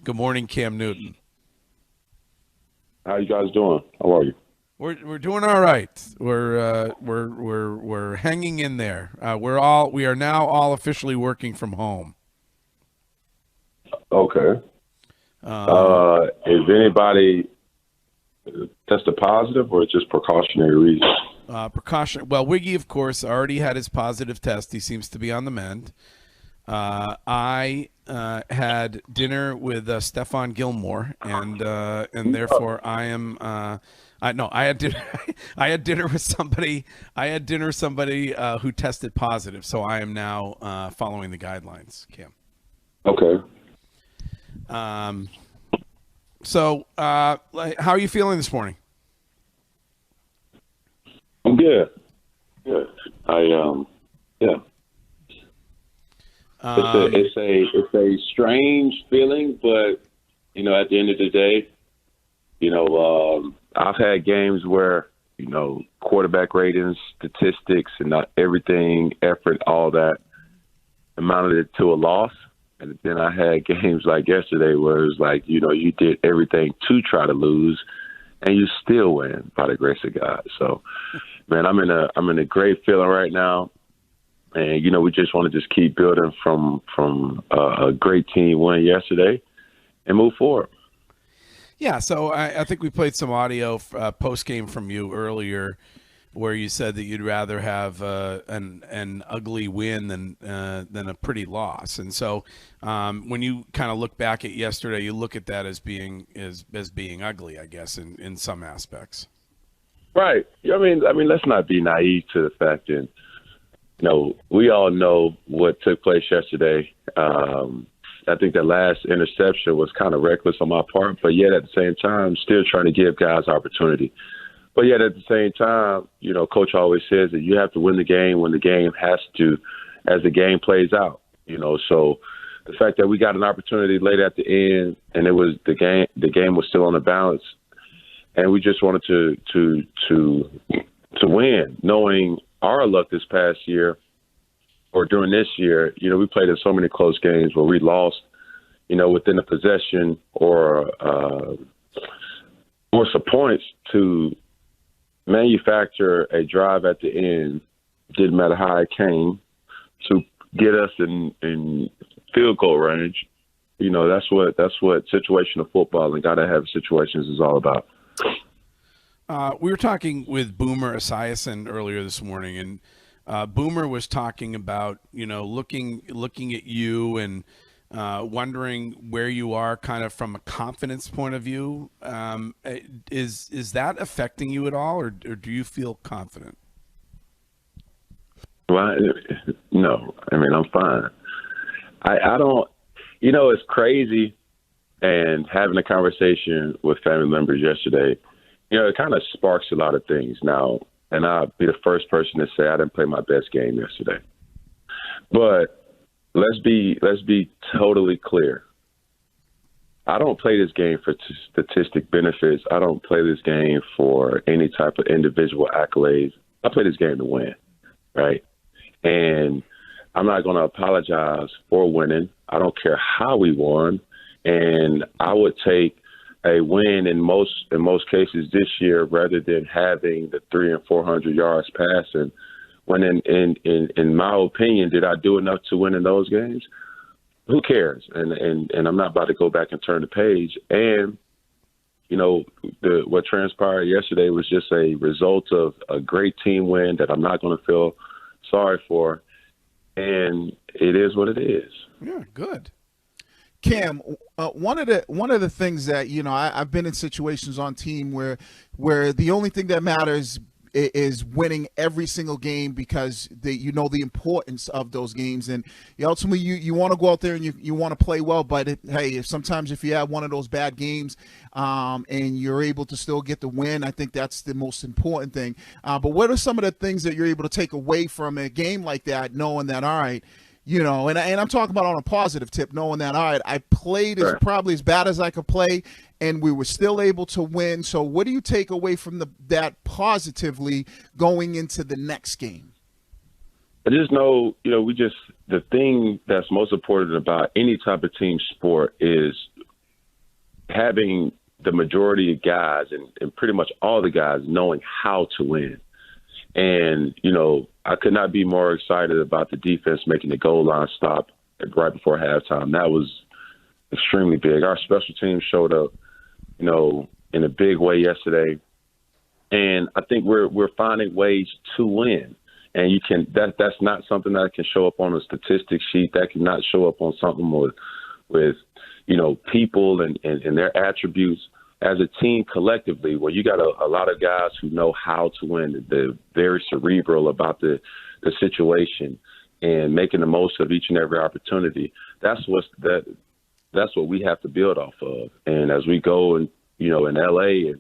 Good morning, Cam Newton. How you guys doing? How are you? We're doing all right. We're hanging in there. We are now all officially working from home. Okay. Is anybody tested positive or just precautionary reasons? Precaution. Well, Wiggy, of course, already had his positive test. He seems to be on the mend. I had dinner with Stephon Gilmore, and therefore I am. I had dinner. I had dinner with somebody. I had dinner with somebody who tested positive. So I am now following the guidelines, Cam. Okay. So how are you feeling this morning? I'm good. Good. Yeah. It's a strange feeling, but at the end of the day, I've had games where quarterback ratings, statistics, and not everything, effort, all that amounted to a loss. And then I had games like yesterday where it was like, you did everything to try to lose, and you still win by the grace of God. So, man, I'm in a great feeling right now. And, we just want to just keep building from a great team win yesterday and move forward. Yeah, so I think we played some audio post-game from you earlier where you said that you'd rather have an ugly win than a pretty loss. And so when you kind of look back at yesterday, you look at that as being ugly, I guess, in some aspects. Right. I mean, let's not be naive to the fact that, we all know what took place yesterday. I think the last interception was kind of reckless on my part, but yet at the same time, still trying to give guys opportunity. But yet at the same time, Coach always says that you have to win the game when the game has to, as the game plays out. So the fact that we got an opportunity late at the end, and it was the game was still on the balance, and we just wanted to win, knowing our luck this past year or during this year. We played in so many close games where we lost, within a possession or some points to manufacture a drive at the end. Didn't matter how it came to get us in field goal range. That's what situational football and gotta have situations is all about. We were talking with Boomer Esiason earlier this morning, and Boomer was talking about looking at you and wondering where you are kind of from a confidence point of view. Is that affecting you at all, or do you feel confident? Well, no. I'm fine. I don't. It's crazy, and having a conversation with family members yesterday, it kind of sparks a lot of things now. And I'll be the first person to say I didn't play my best game yesterday. But let's be totally clear. I don't play this game for statistic benefits. I don't play this game for any type of individual accolades. I play this game to win, right? And I'm not going to apologize for winning. I don't care how we won. And I would take a win in most cases this year rather than having the 300 and 400 yards passing. When in my opinion, did I do enough to win in those games? Who cares? And I'm not about to go back and turn the page. And what transpired yesterday was just a result of a great team win that I'm not going to feel sorry for. And it is what it is. Yeah, good. Cam, one of the things that I've been in situations on team where the only thing that matters is winning every single game because the importance of those games, and ultimately you want to go out there and you want to play well, but sometimes if you have one of those bad games and you're able to still get the win, I think that's the most important thing. But what are some of the things that you're able to take away from a game like that, knowing that, all right, and I'm talking about on a positive tip, knowing that, all right, I played probably as bad as I could play, and we were still able to win. So what do you take away from that positively going into the next game? I just know, the thing that's most important about any type of team sport is having the majority of guys and pretty much all the guys knowing how to win. And, I could not be more excited about the defense making the goal line stop right before halftime. That was extremely big. Our special teams showed up, in a big way yesterday. And I think we're finding ways to win. And that's not something that can show up on a statistic sheet. That cannot show up on something with people and their attributes. As a team collectively, where you got a lot of guys who know how to win, they're very cerebral about the situation and making the most of each and every opportunity. That's what we have to build off of. And as we go in LA and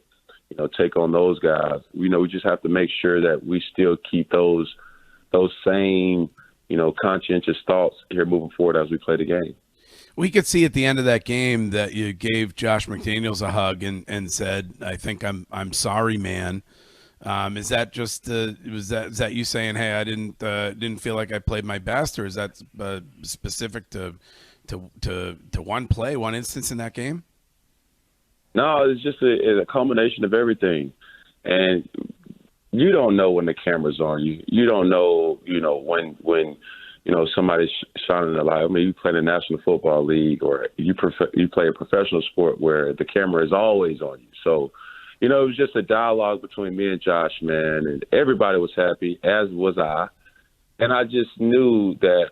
take on those guys, we just have to make sure that we still keep those same conscientious thoughts here moving forward as we play the game. We could see at the end of that game that you gave Josh McDaniels a hug and said, "I think I'm sorry, man." Is that just is that you saying, "Hey, I didn't feel like I played my best," or is that specific to one play, one instance in that game? No, it's just a culmination of everything, and you don't know when the camera's on you. You don't know, when somebody's shining the light. I mean, you play in the National Football League, or you play a professional sport where the camera is always on you. So, it was just a dialogue between me and Josh, man, and everybody was happy, as was I. And I just knew that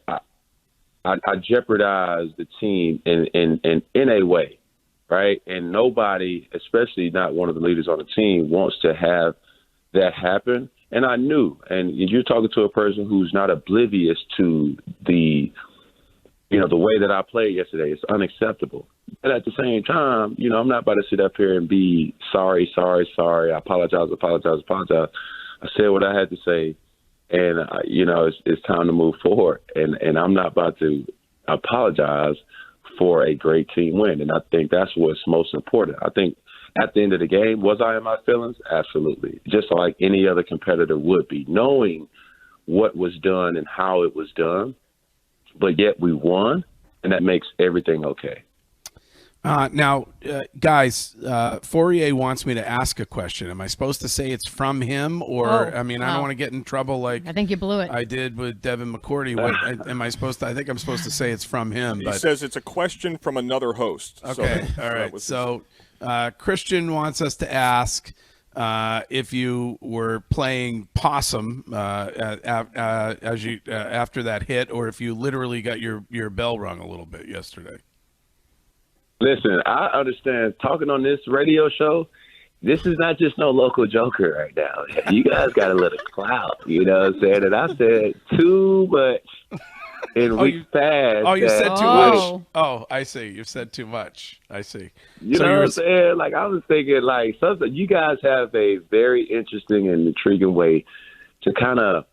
I jeopardized the team in a way, right? And nobody, especially not one of the leaders on the team, wants to have that happen. And I knew, and you're talking to a person who's not oblivious to the way that I played yesterday. It's unacceptable. But at the same time, I'm not about to sit up here and be sorry. I apologize. I said what I had to say, and it's time to move forward. And I'm not about to apologize for a great team win. And I think that's what's most important. I think at the end of the game, was I in my feelings? Absolutely. Just like any other competitor would be, knowing what was done and how it was done, but yet we won, and that makes everything okay. Now, guys, Fourier wants me to ask a question. Am I supposed to say it's from him, or I don't want to get in trouble like I think you blew it. I did with Devin McCourty. What am I supposed to? I think I'm supposed to say it's from him. He says it's a question from another host. Okay, all right. So Christian wants us to ask if you were playing possum as you after that hit, or if you literally got your bell rung a little bit yesterday. Listen, I understand talking on this radio show, this is not just no local joker right now. You guys got a little clout, you know what I'm saying? And I said too much in weeks past. Oh, you said too much. Oh, I see. You said too much. I see. You know what I'm saying? Like, I was thinking, like, something. You guys have a very interesting and intriguing way to kind of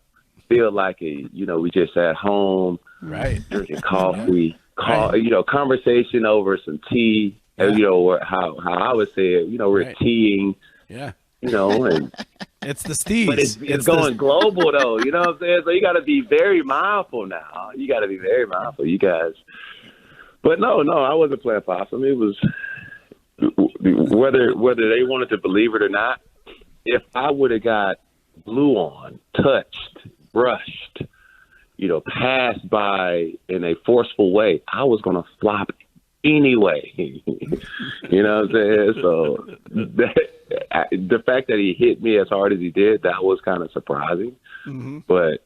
feel like we just at home, right? Drinking coffee. Conversation over some tea. Yeah. How I would say it. We're teeing. Yeah. And it's the steez. But it's going global though. You know what I'm saying? So you got to be very mindful now. You got to be very mindful, you guys. But no, I wasn't playing possum. It was whether they wanted to believe it or not. If I would have got blew on, touched, brushed, passed by in a forceful way, I was going to flop anyway. You know what I'm saying? So the fact that he hit me as hard as he did, that was kind of surprising. Mm-hmm. But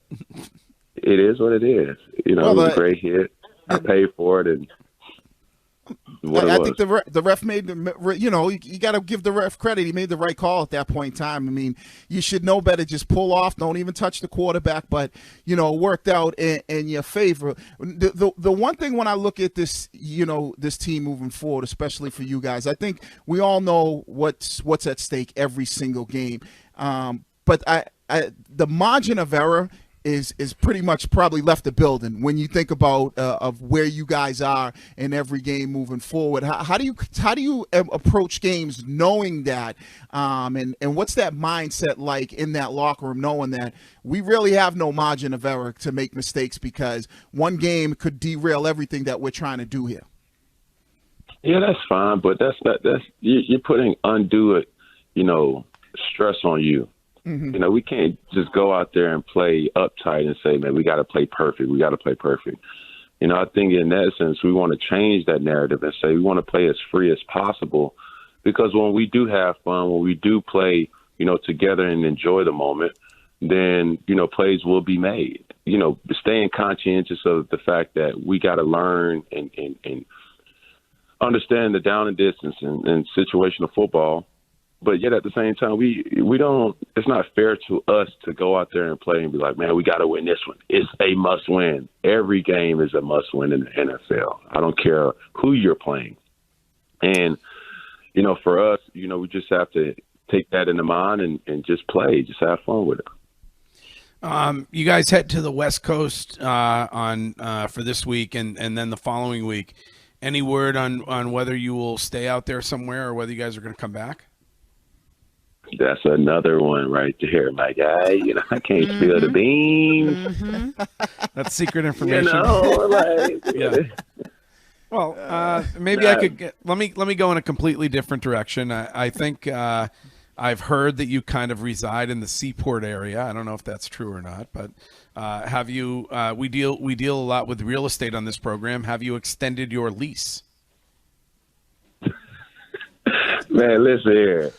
it is what it is. It was a great hit. I paid for it, and I think the ref made you got to give the ref credit. He made the right call at that point in time. I mean, you should know better. Just pull off. Don't even touch the quarterback. But it worked out in your favor. The one thing when I look at this, this team moving forward, especially for you guys, I think we all know what's at stake every single game. But the margin of error is pretty much probably left the building when you think about of where you guys are in every game moving forward. How do you approach games knowing that, and what's that mindset like in that locker room, knowing that we really have no margin of error to make mistakes because one game could derail everything that we're trying to do here? Yeah, that's fine, but you're putting undue, stress on you. We can't just go out there and play uptight and say, man, we got to play perfect. We got to play perfect. I think in that sense, we want to change that narrative and say we want to play as free as possible, because when we do have fun, when we do play, together and enjoy the moment, then, plays will be made. Staying conscientious of the fact that we got to learn and understand the down and distance and situational football. But yet at the same time, we don't. It's not fair to us to go out there and play and be like, man, we got to win this one. It's a must win. Every game is a must win in the NFL. I don't care who you're playing. And, for us, we just have to take that into mind and just play, just have fun with it. You guys head to the West Coast for this week and then the following week. Any word on whether you will stay out there somewhere or whether you guys are going to come back? That's another one right there, my guy. I can't spill the beans. That's secret information. Yeah. Well, maybe I could let me go in a completely different direction. I think I've heard that you kind of reside in the Seaport area. I don't know if that's true or not, but have you? We deal a lot with real estate on this program. Have you extended your lease? Man, listen here.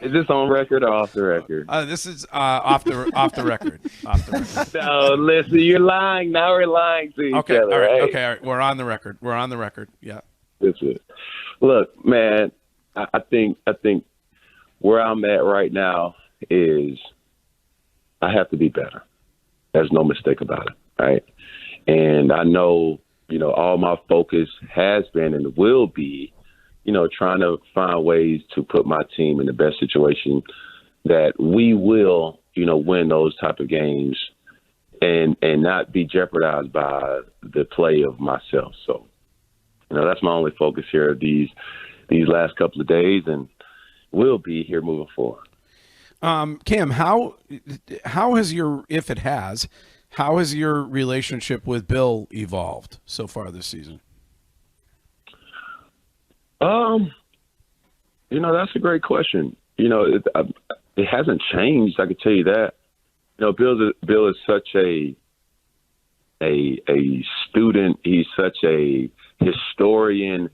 Is this on record or off the record? This is off the record. Off the record. No, listen, you're lying. Now we're lying to each other. All right. Right? Okay, all right. We're on the record. Yeah. Listen, look, man. I think where I'm at right now is I have to be better. There's no mistake about it, right? And I know, all my focus has been and will be, trying to find ways to put my team in the best situation that we will, win those type of games and not be jeopardized by the play of myself. So, that's my only focus here these last couple of days and will be here moving forward. Cam, how has how has your relationship with Bill evolved so far this season? That's a great question. It hasn't changed. I can tell you that. Bill is such a student. He's such a historian.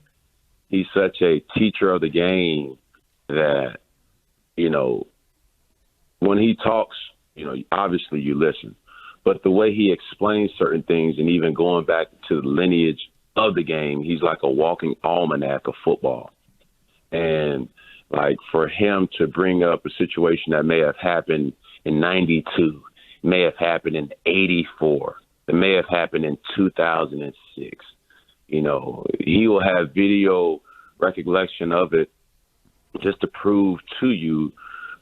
He's such a teacher of the game that, when he talks, obviously you listen. But the way he explains certain things and even going back to the lineage of the game, he's like a walking almanac of football. And like for him to bring up a situation that may have happened in 92, may have happened in 84, it may have happened in 2006, he will have video recollection of it just to prove to you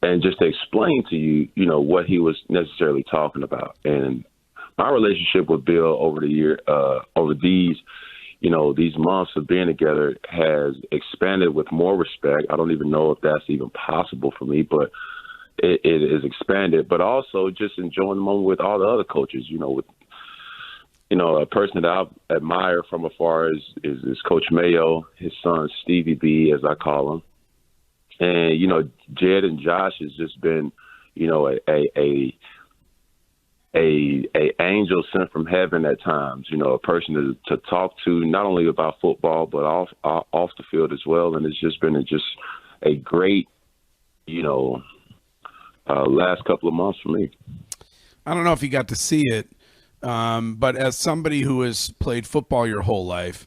and just to explain to you, what he was necessarily talking about. And my relationship with Bill over the year, over these months of being together has expanded with more respect. I don't even know if that's even possible for me, but it is expanded. But also just enjoying the moment with all the other coaches, with, a person that I admire from afar is Coach Mayo, his son Stevie B, as I call him. And, Jed and Josh has just been, a angel sent from heaven at times, a person to talk to, not only about football, but off the field as well. And it's just been a great, last couple of months for me. I don't know if you got to see it, but as somebody who has played football your whole life,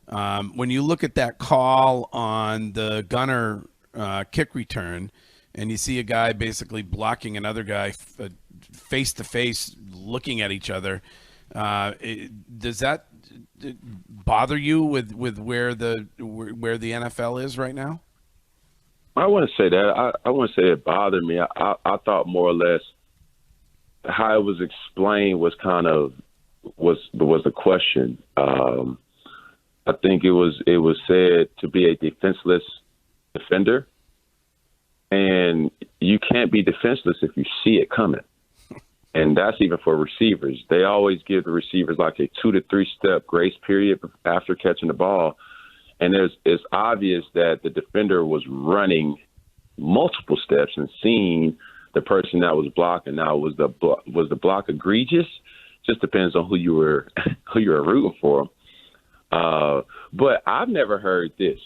when you look at that call on the gunner kick return and you see a guy basically blocking another guy face to face, looking at each other, does that bother you with where the NFL is right now? I wouldn't say that. I wouldn't say it bothered me. I thought more or less how it was explained was kind of was the question. I think it was said to be a defenseless defender, and you can't be defenseless if you see it coming. And that's even for receivers. They always give the receivers like a 2 to 3 step grace period after catching the ball. And it's obvious that the defender was running multiple steps and seeing the person that was blocking. Now, was the block egregious? Just depends on who you were rooting for. But I've never heard this,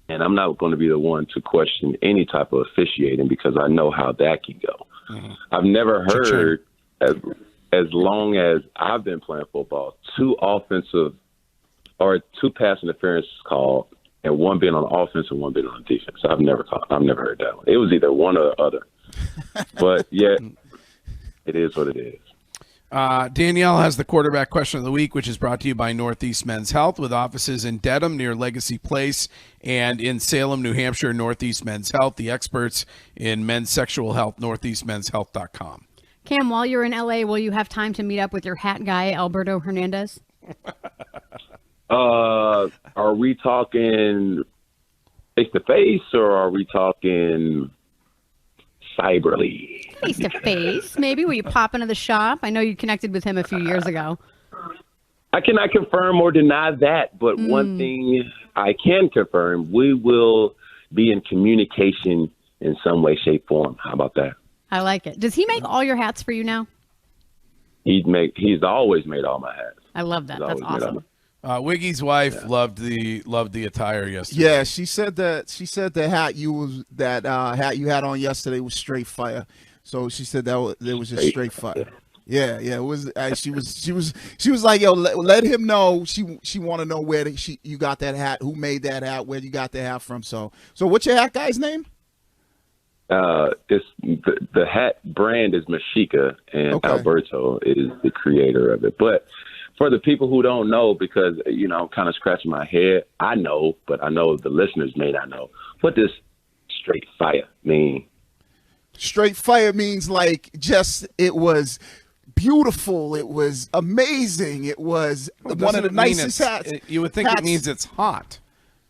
and I'm not going to be the one to question any type of officiating because I know how that can go. Mm-hmm. I've never heard, as long as I've been playing football, two pass interference called, and one being on offense and one being on defense. I've never heard that one. It was either one or the other. But yeah, it is what it is. Danielle has the quarterback question of the week, which is brought to you by Northeast Men's Health, with offices in Dedham near Legacy Place and in Salem, New Hampshire. Northeast Men's Health, the experts in men's sexual health, northeastmenshealth.com. Cam, while you're in LA, will you have time to meet up with your hat guy, Alberto Hernandez? Are we talking face to face or are we talking cyberly? Face to face, maybe. Will you pop into the shop? I know you connected with him a few years ago. I cannot confirm or deny that, but one thing I can confirm, we will be in communication in some way, shape, form. How about that? I like it. Does he make all your hats for you now? He's always made all my hats. I love that. That's awesome. Wiggy's wife loved the attire yesterday. Yeah, she said the hat you had on yesterday was straight fire. So she said it was just straight fire. Yeah, it was. She was like, yo, let him know. She want to know where you got that hat, who made that hat, where you got the hat from. So what's your hat guy's name? It's the hat brand is Mashika, and okay. Alberto is the creator of it. But for the people who don't know, because I'm kind of scratching my head, I know, but I know the listeners may not know. What does straight fire mean? Straight fire means it was beautiful. It was amazing. It was one of the nicest hats. You would think it means it's hot.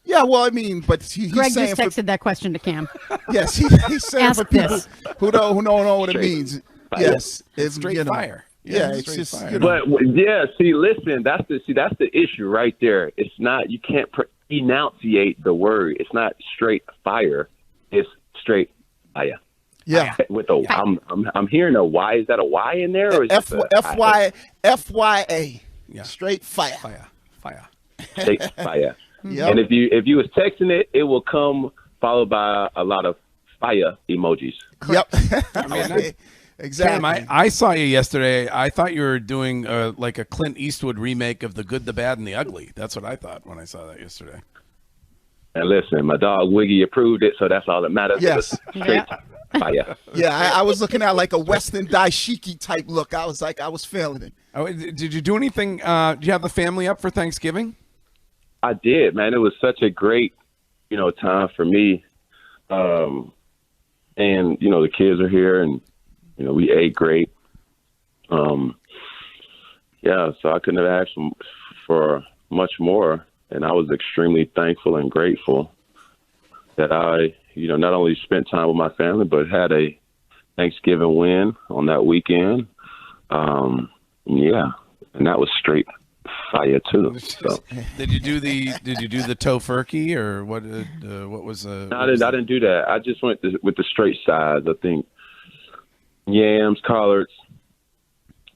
Yeah, well, I mean, but he's Greg saying just texted that question to Cam. Yes, he's saying for people who don't know what it means. Fire. Yes, it's straight fire. Yeah, it's just fire. But yeah, listen, that's the issue right there. It's not, you can't enunciate the word. It's not straight fire. It's straight fire. Yeah. With I'm hearing a Y. Is that a Y in there? Or is FYA. Yeah. Straight fire. Fire. Straight fire. Yep. And if you was texting it, it will come followed by a lot of fire emojis. Yep. Exactly. Cam, I saw you yesterday. I thought you were doing like a Clint Eastwood remake of The Good, the Bad, and the Ugly. That's what I thought when I saw that yesterday. And listen, my dog Wiggy approved it, so that's all that matters. Yes. Straight fire. Yeah, I was looking at like a Western daishiki type look. I was feeling it. Oh, did you do anything? Did you have the family up for Thanksgiving? I did, man. It was such a great, time for me. And, the kids are here and, we ate great. So I couldn't have asked for much more. And I was extremely thankful and grateful that I, not only spent time with my family, but had a Thanksgiving win on that weekend. And that was straight fire too. So. Did you do the tofurkey or what? What was? No, I didn't do that. I just went with the straight sides. I think yams, collards,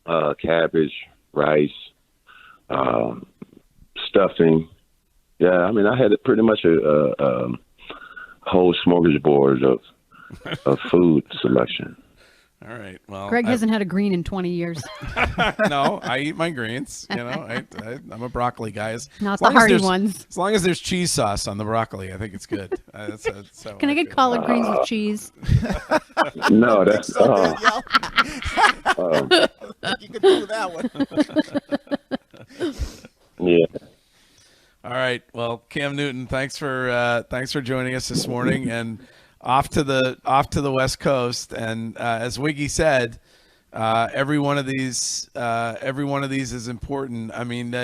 cabbage, rice, stuffing. Yeah, I mean, I had pretty much a whole smorgasbord of food selection. All right. Well, Greg hasn't had a green in 20 years. No, I eat my greens. I'm a broccoli guy. Not the hearty ones. As long as there's cheese sauce on the broccoli, I think it's good. Can I get collard greens with cheese? No, that's you can do that one. Yeah. All right. Well, Cam Newton, thanks for joining us this morning, and off to the West Coast. And as Wiggy said, every one of these is important. I mean,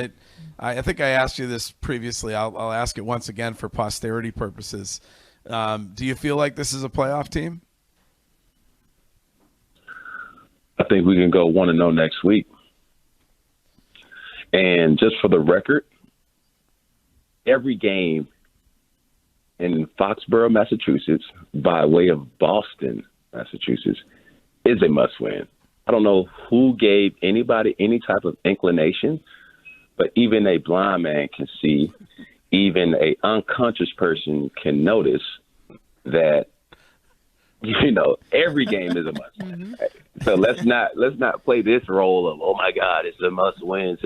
I think I asked you this previously. I'll ask it once again for posterity purposes. Do you feel like this is a playoff team? I think we can go 1-0 next week. And just for the record, every game in Foxborough, Massachusetts, by way of Boston, Massachusetts, is a must-win. I don't know who gave anybody any type of inclination, but even a blind man can see, even a unconscious person can notice that, every game is a must-win. So let's not play this role of, oh my God, it's a must-win.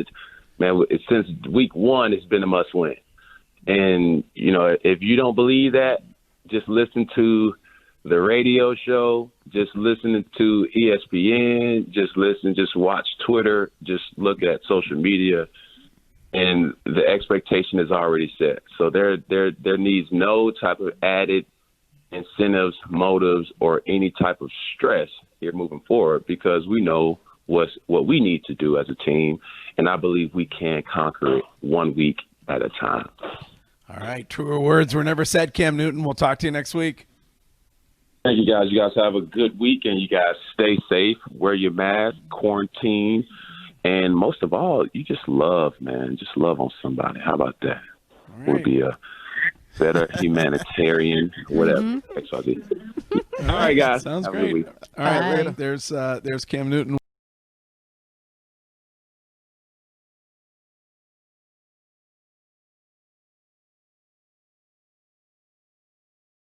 Since week one, it's been a must-win. And if you don't believe that, just listen to the radio show, just listen to ESPN, just watch Twitter, just look at social media, and the expectation is already set. So there needs no type of added incentives, motives, or any type of stress here moving forward, because we know what we need to do as a team, and I believe we can conquer it 1 week at a time. All right, truer words were never said, Cam Newton. We'll talk to you next week. Thank you, guys. You guys have a good week, and you guys stay safe, wear your mask, quarantine, and most of all, you just love, man. Just love on somebody. How about that? All right. Would be a better humanitarian, whatever. XYZ. All right, guys. Sounds have a good great. week. All right, Bye. there's Cam Newton.